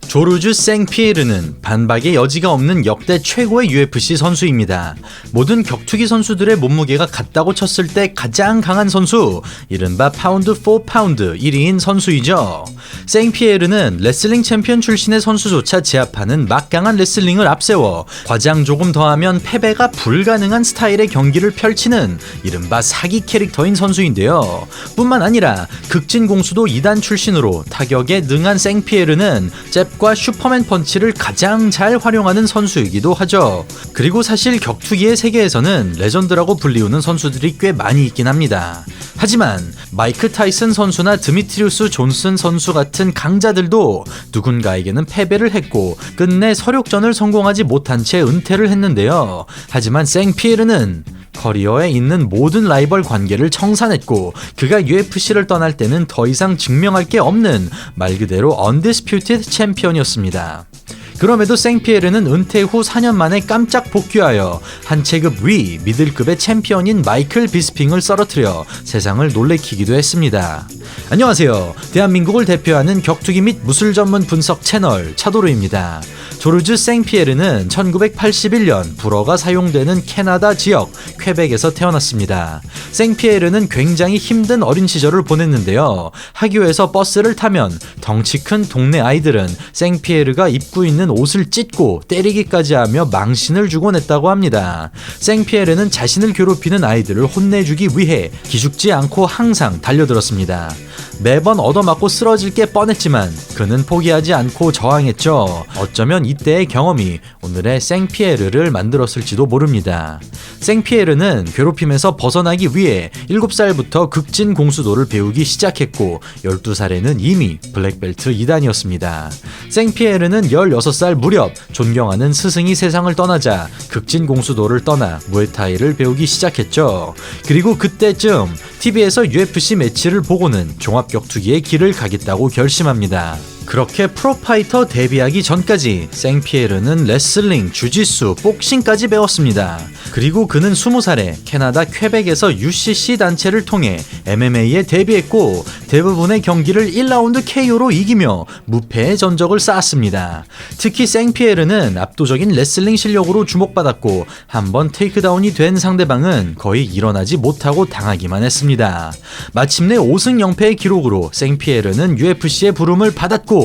조르주 생피에르는 반박의 여지가 없는 역대 최고의 UFC 선수입니다. 모든 격투기 선수들의 몸무게가 같다고 쳤을 때 가장 강한 선수, 이른바 파운드 4파운드 1위인 선수이죠. 생피에르는 레슬링 챔피언 출신의 선수조차 제압하는 막강한 레슬링을 앞세워 과장 조금 더하면 패배가 불가능한 스타일의 경기를 펼치는 이른바 사기 캐릭터인 선수인데요. 뿐만 아니라 극진 공수도 2단 출신으로 타격에 능한 생피에르는 잽과 슈퍼맨 펀치를 가장 잘 활용하는 선수이기도 하죠. 그리고 사실 격투기의 세계에서는 레전드라고 불리우는 선수들이 꽤 많이 있긴 합니다. 하지만 마이크 타이슨 선수나 드미트리우스 존슨 선수 같은 강자들도 누군가에게는 패배를 했고 끝내 서력전을 성공하지 못한 채 은퇴를 했는데요. 하지만 생피에르는 커리어에 있는 모든 라이벌 관계를 청산했고 그가 UFC를 떠날 때는 더 이상 증명할 게 없는 말 그대로 undisputed 챔피언이었습니다. 그럼에도 생피에르는 은퇴 후 4년 만에 깜짝 복귀하여 한 체급 위 미들급의 챔피언인 마이클 비스핑을 쓰러뜨려 세상을 놀래키기도 했습니다. 안녕하세요. 대한민국을 대표하는 격투기 및 무술 전문 분석 채널 차도르입니다. 조르주 생피에르는 1981년 불어가 사용되는 캐나다 지역 퀘벡에서 태어났습니다. 생피에르는 굉장히 힘든 어린 시절을 보냈는데요. 학교에서 버스를 타면 덩치 큰 동네 아이들은 생피에르가 입고 있는 옷을 찢고 때리기까지 하며 망신을 주곤 했다고 합니다. 생피에르는 자신을 괴롭히는 아이들을 혼내주기 위해 기죽지 않고 항상 달려들었습니다. 매번 얻어맞고 쓰러질 게 뻔했지만 그는 포기하지 않고 저항했죠. 어쩌면 이때의 경험이 오늘의 생피에르를 만들었을지도 모릅니다. 생피에르는 괴롭힘에서 벗어나기 위해 7살부터 극진 공수도를 배우기 시작했고 12살에는 이미 블랙벨트 2단이었습니다. 생피에르는 16살 무렵 존경하는 스승이 세상을 떠나자 극진 공수도를 떠나 무에타이를 배우기 시작했죠. 그리고 그때쯤 TV에서 UFC 매치를 보고는 종합격투기의 길을 가겠다고 결심합니다. 그렇게 프로파이터 데뷔하기 전까지 생피에르는 레슬링, 주짓수, 복싱까지 배웠습니다. 그리고 그는 20살에 캐나다 퀘벡에서 UCC 단체를 통해 MMA에 데뷔했고 대부분의 경기를 1라운드 KO로 이기며 무패의 전적을 쌓았습니다. 특히 생피에르는 압도적인 레슬링 실력으로 주목받았고 한번 테이크다운이 된 상대방은 거의 일어나지 못하고 당하기만 했습니다. 마침내 5승 0패의 기록으로 생피에르는 UFC의 부름을 받았고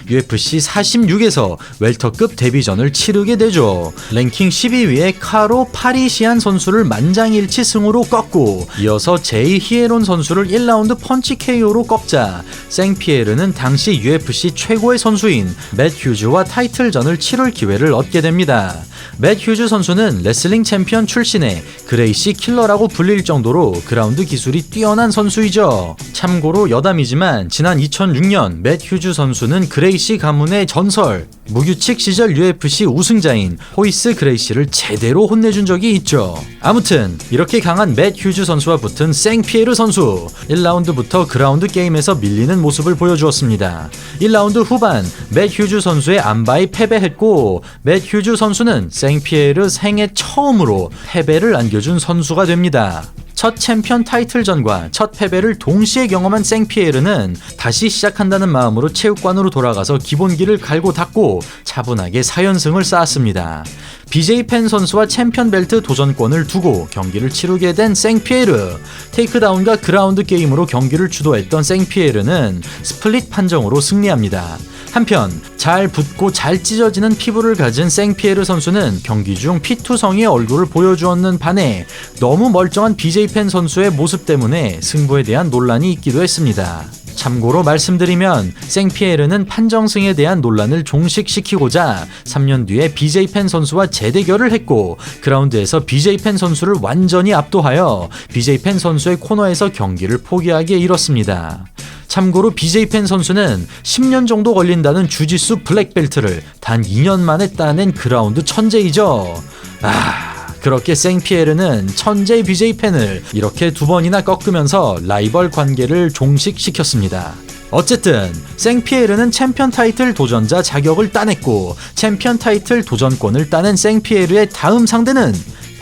UFC 46에서 웰터급 데뷔전을 치르게 되죠. 랭킹 12위의 카로 파리시안 선수를 만장일치 승으로 꺾고 이어서 제이 히에론 선수를 1라운드 펀치 KO로 꺾자 생피에르는 당시 UFC 최고의 선수인 맷 휴즈와 타이틀전을 치를 기회를 얻게 됩니다. 맷 휴즈 선수는 레슬링 챔피언 출신의 그레이시 킬러라고 불릴 정도로 그라운드 기술이 뛰어난 선수이죠. 참고로 여담이지만 지난 2006년 맷 휴즈 선수는 그레이시 가문의 전설 무규칙 시절 UFC 우승자인 호이스 그레이시를 제대로 혼내준 적이 있죠. 아무튼 이렇게 강한 맷 휴즈 선수와 붙은 생피에르 선수 1라운드부터 그라운드 게임에서 밀리는 모습을 보여주었습니다. 1라운드 후반 맷 휴즈 선수의 안바이 패배했고 맷 휴즈 선수는 생피에르 생애 처음으로 패배를 안겨준 선수가 됩니다. 첫 챔피언 타이틀전과 첫 패배를 동시에 경험한 생피에르는 다시 시작한다는 마음으로 체육관으로 돌아가서 기본기를 갈고 닦고 차분하게 4연승을 쌓았습니다. BJ 펜 선수와 챔피언 벨트 도전권을 두고 경기를 치르게 된 생피에르. 테이크다운과 그라운드 게임으로 경기를 주도했던 생피에르는 스플릿 판정으로 승리합니다. 한편 잘 붓고 잘 찢어지는 피부를 가진 생피에르 선수는 경기 중 피투성이의 얼굴을 보여주었는 반해 너무 멀쩡한 BJ 펜 선수의 모습 때문에 승부에 대한 논란이 있기도 했습니다. 참고로 말씀드리면 생피에르는 판정승에 대한 논란을 종식시키고자 3년 뒤에 BJ 펜 선수와 재대결을 했고 그라운드에서 BJ 펜 선수를 완전히 압도하여 BJ 펜 선수의 코너에서 경기를 포기하게 이뤘습니다. 참고로 BJ 펜 선수는 10년 정도 걸린다는 주짓수 블랙벨트를 단 2년 만에 따낸 그라운드 천재이죠. 그렇게 생피에르는 천재 BJ 펜을 이렇게 2번이나 꺾으면서 라이벌 관계를 종식시켰습니다. 어쨌든 생피에르는 챔피언 타이틀 도전자 자격을 따냈고 챔피언 타이틀 도전권을 따낸 생피에르의 다음 상대는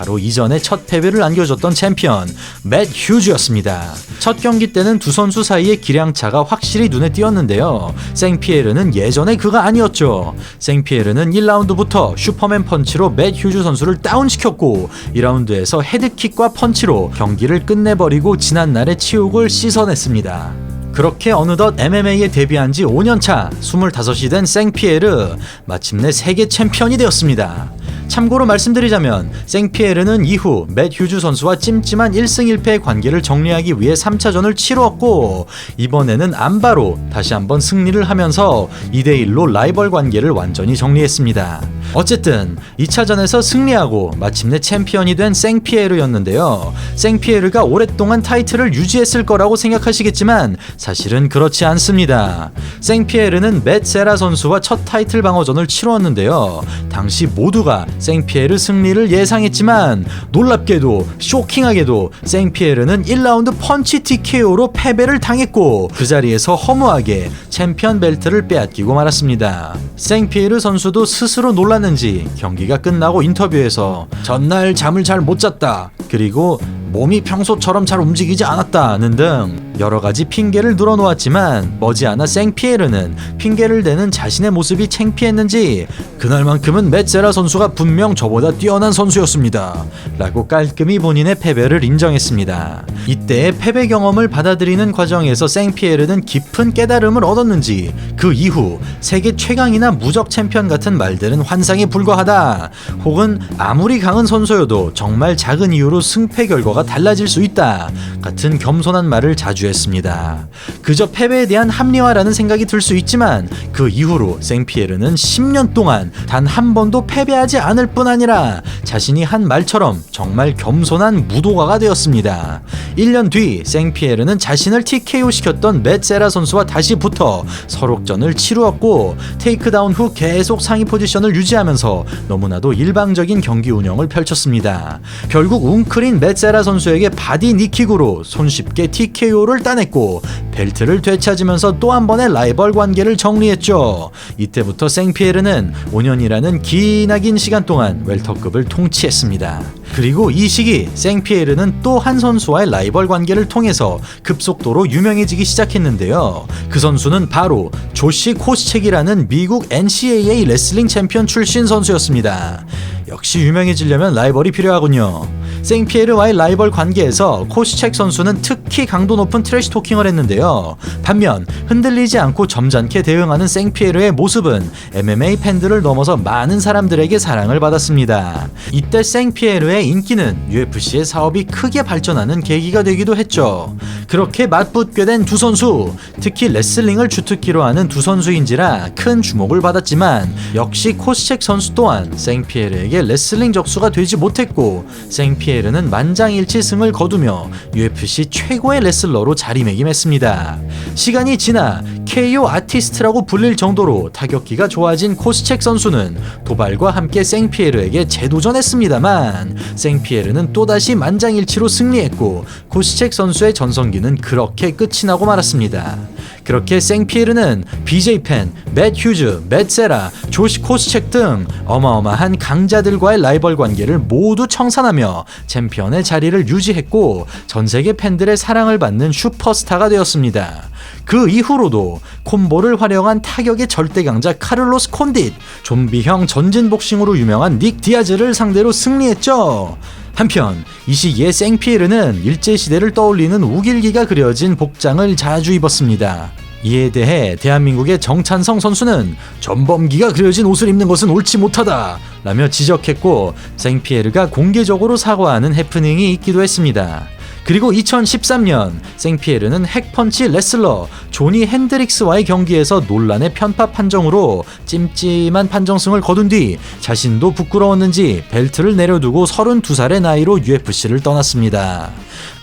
바로 이전에 첫 패배를 안겨줬던 챔피언 맷 휴즈였습니다. 첫 경기 때는 두 선수 사이의 기량차가 확실히 눈에 띄었는데요. 생피에르는 예전에 그가 아니었죠. 생피에르는 1라운드부터 슈퍼맨 펀치로 맷 휴즈 선수를 다운시켰고 2라운드에서 헤드킥과 펀치로 경기를 끝내버리고 지난날의 치욕을 씻어냈습니다. 그렇게 어느덧 MMA에 데뷔한 지 5년차 25이 된 생피에르, 마침내 세계 챔피언이 되었습니다. 참고로 말씀드리자면 생피에르는 이후 맷 휴즈 선수와 찜찜한 1승 1패의 관계를 정리하기 위해 3차전을 치루었고 이번에는 안바로 다시 한번 승리를 하면서 2대1로 라이벌 관계를 완전히 정리했습니다. 어쨌든 2차전에서 승리하고 마침내 챔피언이 된 생피에르였는데요. 생피에르가 오랫동안 타이틀을 유지했을 거라고 생각하시겠지만 사실은 그렇지 않습니다. 생피에르는 맷 세라 선수와 첫 타이틀 방어전을 치루었는데요. 당시 모두가 생피에르 승리를 예상했지만 놀랍게도 쇼킹하게도 생피에르는 1라운드 펀치 TKO로 패배를 당했고 그 자리에서 허무하게 챔피언 벨트를 빼앗기고 말았습니다. 생피에르 선수도 스스로 놀랐는지 경기가 끝나고 인터뷰에서 전날 잠을 잘 못 잤다, 그리고 몸이 평소처럼 잘 움직이지 않았다는 등 여러가지 핑계를 늘어놓았지만 머지않아 생피에르는 핑계를 대는 자신의 모습이 창피했는지 그날만큼은 맷 세라 선수가 분명 저보다 뛰어난 선수였습니다 라고 깔끔히 본인의 패배를 인정했습니다. 이때의 패배 경험을 받아들이는 과정에서 생피에르는 깊은 깨달음을 얻었는지 그 이후 세계 최강이나 무적 챔피언 같은 말들은 환상에 불과하다, 혹은 아무리 강한 선수여도 정말 작은 이유로 승패 결과가 달라질 수 있다 같은 겸손한 말을 자주 했습니다. 그저 패배에 대한 합리화라는 생각이 들 수 있지만 그 이후로 생피에르는 10년 동안 단 한 번도 패배하지 않을 뿐 아니라 자신이 한 말처럼 정말 겸손한 무도가가 되었습니다. 1년 뒤 생피에르는 자신을 TKO 시켰던 맷 세라 선수와 다시 붙어 서록전을 치루었고 테이크다운 후 계속 상위 포지션을 유지하면서 너무나도 일방적인 경기 운영을 펼쳤습니다. 결국 웅크린 맷 세라 선수에게 바디 니킥으로 손쉽게 TKO를 따냈고 벨트를 되찾으면서 또 한 번의 라이벌 관계를 정리했죠. 이때부터 생피에르는 5년이라는 기나긴 시간 동안 웰터급을 통치했습니다. 그리고 이 시기 생피에르는 또 한 선수와의 라이벌 관계를 통해서 급속도로 유명해지기 시작했는데요. 그 선수는 바로 조시 코스첵이라는 미국 NCAA 레슬링 챔피언 출신 선수였습니다. 역시 유명해지려면 라이벌이 필요하군요. 생피에르와의 라이벌 관계에서 코스첵 선수는 특히 강도 높은 트래시 토킹을 했는데요. 반면 흔들리지 않고 점잖게 대응하는 생피에르의 모습은 MMA 팬들을 넘어서 많은 사람들에게 사랑을 받았습니다. 이때 생피에르의 인기는 UFC의 사업이 크게 발전하는 계기가 되기도 했죠. 그렇게 맞붙게 된 두 선수, 특히 레슬링을 주특기로 하는 두 선수인지라 큰 주목을 받았지만 역시 코스첵 선수 또한 생피에르에게 레슬링 적수가 되지 못했고 생피에르는 만장일치 승을 거두며 UFC 최고의 레슬러로 자리매김했습니다. 시간이 지나 KO 아티스트라고 불릴 정도로 타격기가 좋아진 코스첵 선수는 도발과 함께 생피에르에게 재도전했습니다만 생피에르는 또다시 만장일치로 승리했고 코스첵 선수의 전성기는 그렇게 끝이 나고 말았습니다. 그렇게 생피에르는 BJ 펜, 맷 휴즈, 맷 세라, 조시 코스첵 등 어마어마한 강자들과의 라이벌 관계를 모두 청산하며 챔피언의 자리를 유지했고 전세계 팬들의 사랑을 받는 슈퍼스타가 되었습니다. 그 이후로도 콤보를 활용한 타격의 절대 강자 카를로스 콘딧, 좀비형 전진 복싱으로 유명한 닉 디아즈를 상대로 승리했죠. 한편 이 시기에 생피에르는 일제시대를 떠올리는 우길기가 그려진 복장을 자주 입었습니다. 이에 대해 대한민국의 정찬성 선수는 전범기가 그려진 옷을 입는 것은 옳지 못하다 라며 지적했고 생피에르가 공개적으로 사과하는 해프닝이 있기도 했습니다. 그리고 2013년 생피에르는 핵펀치 레슬러 조니 핸드릭스와의 경기에서 논란의 편파 판정으로 찜찜한 판정승을 거둔 뒤 자신도 부끄러웠는지 벨트를 내려두고 32살의 나이로 UFC를 떠났습니다.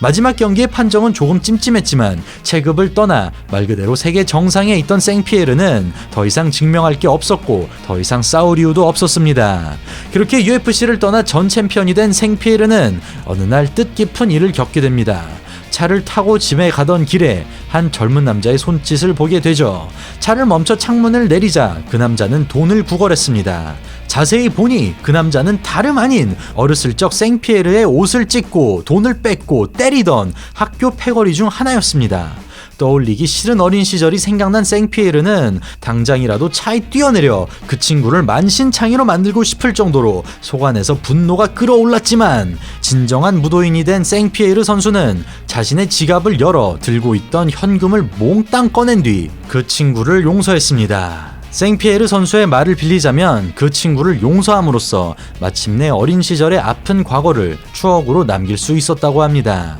마지막 경기의 판정은 조금 찜찜했지만 체급을 떠나 말 그대로 세계 정상에 있던 생피에르는 더 이상 증명할 게 없었고 더 이상 싸울 이유도 없었습니다. 그렇게 UFC를 떠나 전 챔피언이 된 생피에르는 어느 날 뜻깊은 일을 겪게 됩니다. 차를 타고 집에 가던 길에 한 젊은 남자의 손짓을 보게 되죠. 차를 멈춰 창문을 내리자 그 남자는 돈을 구걸했습니다. 자세히 보니 그 남자는 다름 아닌 어렸을 적 생피에르의 옷을 찢고 돈을 뺏고 때리던 학교 패거리 중 하나였습니다. 떠올리기 싫은 어린 시절이 생각난 생피에르는 당장이라도 차에 뛰어내려 그 친구를 만신창이로 만들고 싶을 정도로 속안에서 분노가 끌어올랐지만 진정한 무도인이 된 생피에르 선수는 자신의 지갑을 열어 들고 있던 현금을 몽땅 꺼낸 뒤 그 친구를 용서했습니다. 생피에르 선수의 말을 빌리자면 그 친구를 용서함으로써 마침내 어린 시절의 아픈 과거를 추억으로 남길 수 있었다고 합니다.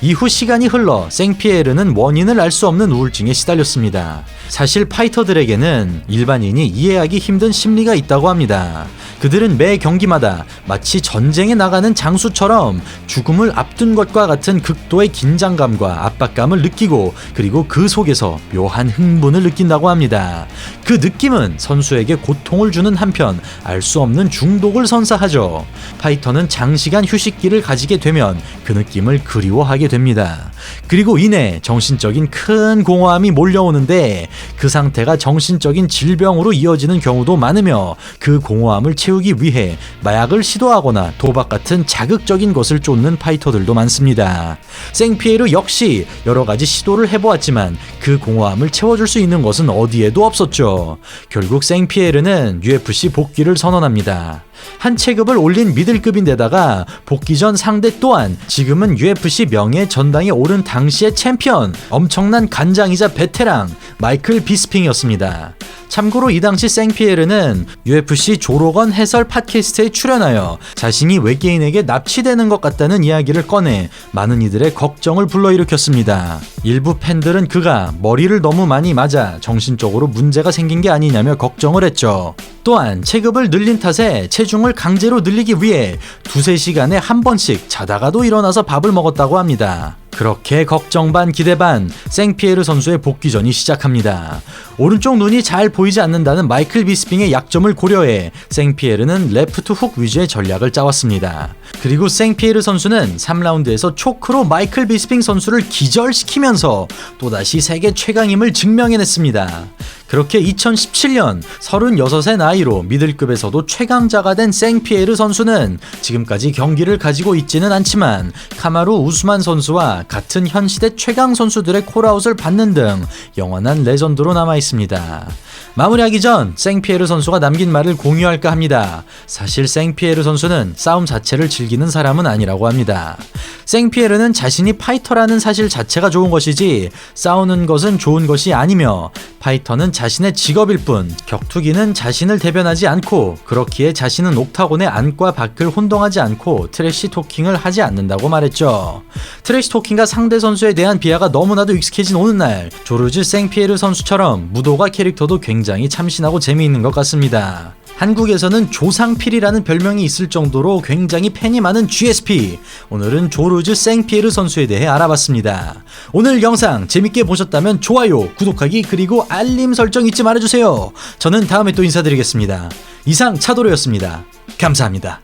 이후 시간이 흘러 생피에르는 원인을 알 수 없는 우울증에 시달렸습니다. 사실 파이터들에게는 일반인이 이해하기 힘든 심리가 있다고 합니다. 그들은 매 경기마다 마치 전쟁에 나가는 장수처럼 죽음을 앞둔 것과 같은 극도의 긴장감과 압박감을 느끼고 그리고 그 속에서 묘한 흥분을 느낀다고 합니다. 그 느낌은 선수에게 고통을 주는 한편 알 수 없는 중독을 선사하죠. 파이터는 장시간 휴식기를 가지게 되면 그 느낌을 그리워하게 됩니다. 그리고 이내 정신적인 큰 공허함이 몰려오는데 그 상태가 정신적인 질병으로 이어지는 경우도 많으며 그 공허함을 채우기 위해 마약을 시도하거나 도박 같은 자극적인 것을 쫓는 파이터들도 많습니다. 생피에르 역시 여러 가지 시도를 해보았지만 그 공허함을 채워줄 수 있는 것은 어디에도 없었죠. 결국 생피에르는 UFC 복귀를 선언합니다. 한 체급을 올린 미들급인데다가 복귀 전 상대 또한 지금은 UFC 명예 전당에 오른 당시의 챔피언, 엄청난 간장이자 베테랑 마이클 비스핑이었습니다. 참고로 이 당시 생피에르는 UFC 조로건 해설 팟캐스트에 출연하여 자신이 외계인에게 납치되는 것 같다는 이야기를 꺼내 많은 이들의 걱정을 불러일으켰습니다. 일부 팬들은 그가 머리를 너무 많이 맞아 정신적으로 문제가 생긴 게 아니냐며 걱정을 했죠. 또한 체급을 늘린 탓에 체중을 강제로 늘리기 위해 2-3시간에 한 번씩 자다가도 일어나서 밥을 먹었다고 합니다. 그렇게 걱정 반 기대 반 생피에르 선수의 복귀전이 시작합니다. 오른쪽 눈이 잘 보이지 않는다는 마이클 비스핑의 약점을 고려해 생피에르는 레프트 훅 위주의 전략을 짜왔습니다. 그리고 생피에르 선수는 3라운드에서 초크로 마이클 비스핑 선수를 기절시키면서 또다시 세계 최강임을 증명해냈습니다. 그렇게 2017년 36의 나이로 미들급에서도 최강자가 된 생피에르 선수는 지금까지 경기를 가지고 있지는 않지만 카마루 우스만 선수와 같은 현 시대 최강 선수들의 콜아웃을 받는 등 영원한 레전드로 남아있습니다. 마무리하기 전 생피에르 선수가 남긴 말을 공유할까 합니다. 사실 생피에르 선수는 싸움 자체를 즐기는 사람은 아니라고 합니다. 생피에르는 자신이 파이터라는 사실 자체가 좋은 것이지 싸우는 것은 좋은 것이 아니며 파이터는 자신의 직업일 뿐 격투기는 자신을 대변하지 않고 그렇기에 자신은 옥타곤의 안과 밖을 혼동하지 않고 트래시 토킹을 하지 않는다고 말했죠. 트래시 토킹과 상대 선수에 대한 비하가 너무나도 익숙해진 오늘날 조르즈 생피에르 선수처럼 무도가 캐릭터도 굉장히 참신하고 재미있는 것 같습니다. 한국에서는 조상필이라는 별명이 있을 정도로 굉장히 팬이 많은 GSP. 오늘은 조르즈 생피에르 선수에 대해 알아봤습니다. 오늘 영상 재밌게 보셨다면 좋아요, 구독하기 그리고 알림 설정 잊지 말아주세요. 저는 다음에 또 인사드리겠습니다. 이상 차도로였습니다. 감사합니다.